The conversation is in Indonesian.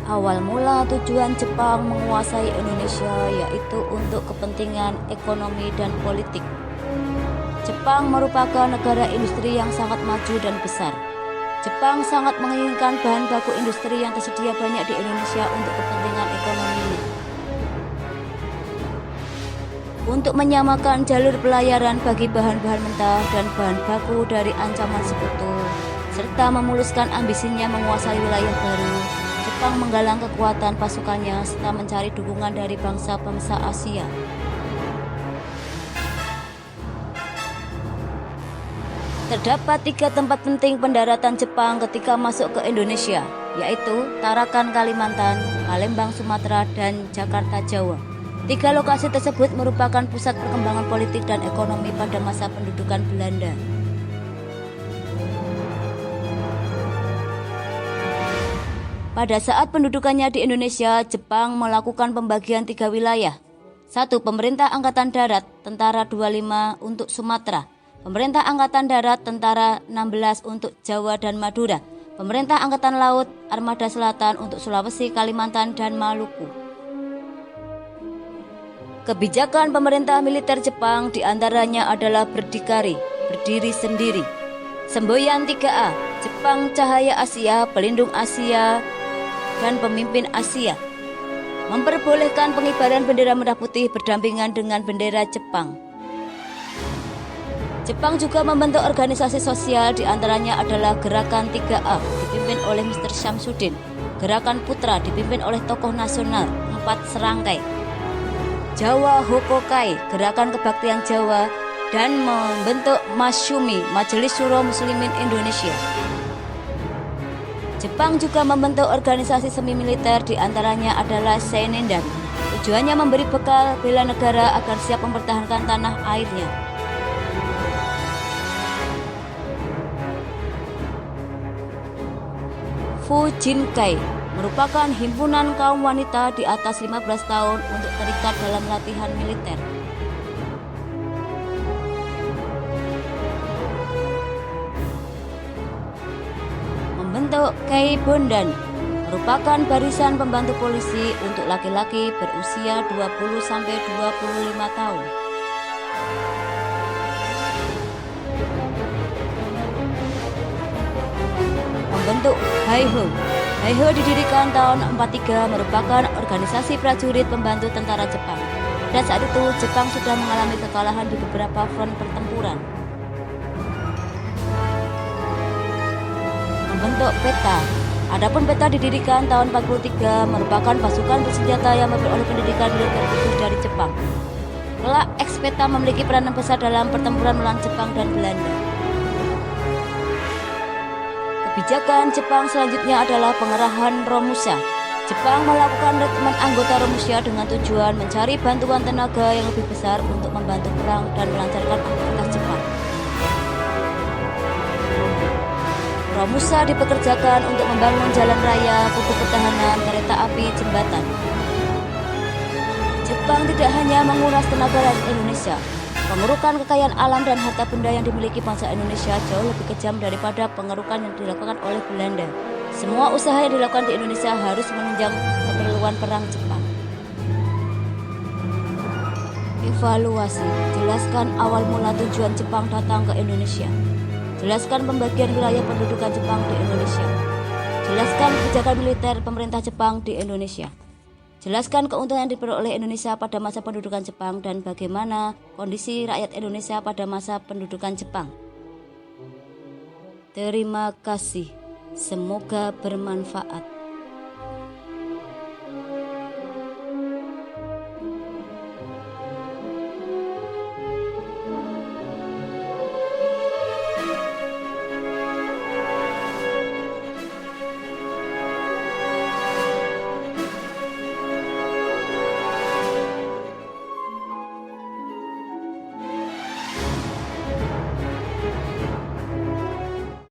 Awal mula tujuan Jepang menguasai Indonesia yaitu untuk kepentingan ekonomi dan politik. Jepang merupakan negara industri yang sangat maju dan besar. Jepang sangat menginginkan bahan baku industri yang tersedia banyak di Indonesia untuk kepentingan ekonominya. Untuk menyamakan jalur pelayaran bagi bahan-bahan mentah dan bahan baku dari ancaman sekutu, serta memuluskan ambisinya menguasai wilayah baru, Jepang menggalang kekuatan pasukannya serta mencari dukungan dari bangsa-bangsa Asia. Terdapat 3 tempat penting pendaratan Jepang ketika masuk ke Indonesia, yaitu Tarakan Kalimantan, Palembang Sumatera, dan Jakarta Jawa. 3 lokasi tersebut merupakan pusat perkembangan politik dan ekonomi pada masa pendudukan Belanda. Pada saat pendudukannya di Indonesia, Jepang melakukan pembagian 3 wilayah. 1. Pemerintah Angkatan Darat, Tentara 25 untuk Sumatera. Pemerintah Angkatan Darat, Tentara 16 untuk Jawa dan Madura. Pemerintah Angkatan Laut, Armada Selatan untuk Sulawesi, Kalimantan, dan Maluku. Kebijakan pemerintah militer Jepang diantaranya adalah berdikari, berdiri sendiri. Semboyan 3A, Jepang Cahaya Asia, Pelindung Asia, dan Pemimpin Asia. Memperbolehkan pengibaran bendera merah putih berdampingan dengan bendera Jepang. Jepang juga membentuk organisasi sosial, diantaranya adalah Gerakan 3A dipimpin oleh Mr. Syamsuddin, Gerakan Putra dipimpin oleh tokoh nasional 4 serangkai, Jawa Hokokai, Gerakan Kebaktian Jawa, dan membentuk Masyumi, Majelis Syuro Muslimin Indonesia. Jepang juga membentuk organisasi semi militer, diantaranya adalah Seinindan. Tujuannya memberi bekal bela negara agar siap mempertahankan tanah airnya. Fujinkai merupakan himpunan kaum wanita di atas 15 tahun untuk terikat dalam latihan militer. Membentuk Keibondan merupakan barisan pembantu polisi untuk laki-laki berusia 20-25 tahun. Membentuk Haiho. Haiho didirikan tahun 43, merupakan organisasi prajurit pembantu tentara Jepang. Pada saat itu, Jepang sudah mengalami kekalahan di beberapa front pertempuran. Membentuk PETA. Adapun PETA didirikan tahun 43, merupakan pasukan bersenjata yang memperoleh pendidikan militer khusus dari Jepang. Kelak, ex-PETA memiliki peranan besar dalam pertempuran melawan Jepang dan Belanda. Kebijakan Jepang selanjutnya adalah pengerahan Romusha. Jepang melakukan rekrutmen anggota Romusha dengan tujuan mencari bantuan tenaga yang lebih besar untuk membantu perang dan melancarkan aktivitas Jepang. Romusha dipekerjakan untuk membangun jalan raya, pupuk pertahanan, kereta api, jembatan. Jepang tidak hanya menguras tenaga rakyat Indonesia. Pengerukan kekayaan alam dan harta benda yang dimiliki bangsa Indonesia jauh lebih kejam daripada pengerukan yang dilakukan oleh Belanda. Semua usaha yang dilakukan di Indonesia harus menunjang keperluan perang Jepang. Evaluasi. Jelaskan awal mula tujuan Jepang datang ke Indonesia. Jelaskan pembagian wilayah pendudukan Jepang di Indonesia. Jelaskan kebijakan militer pemerintah Jepang di Indonesia. Jelaskan keuntungan yang diperoleh Indonesia pada masa pendudukan Jepang dan bagaimana kondisi rakyat Indonesia pada masa pendudukan Jepang. Terima kasih. Semoga bermanfaat.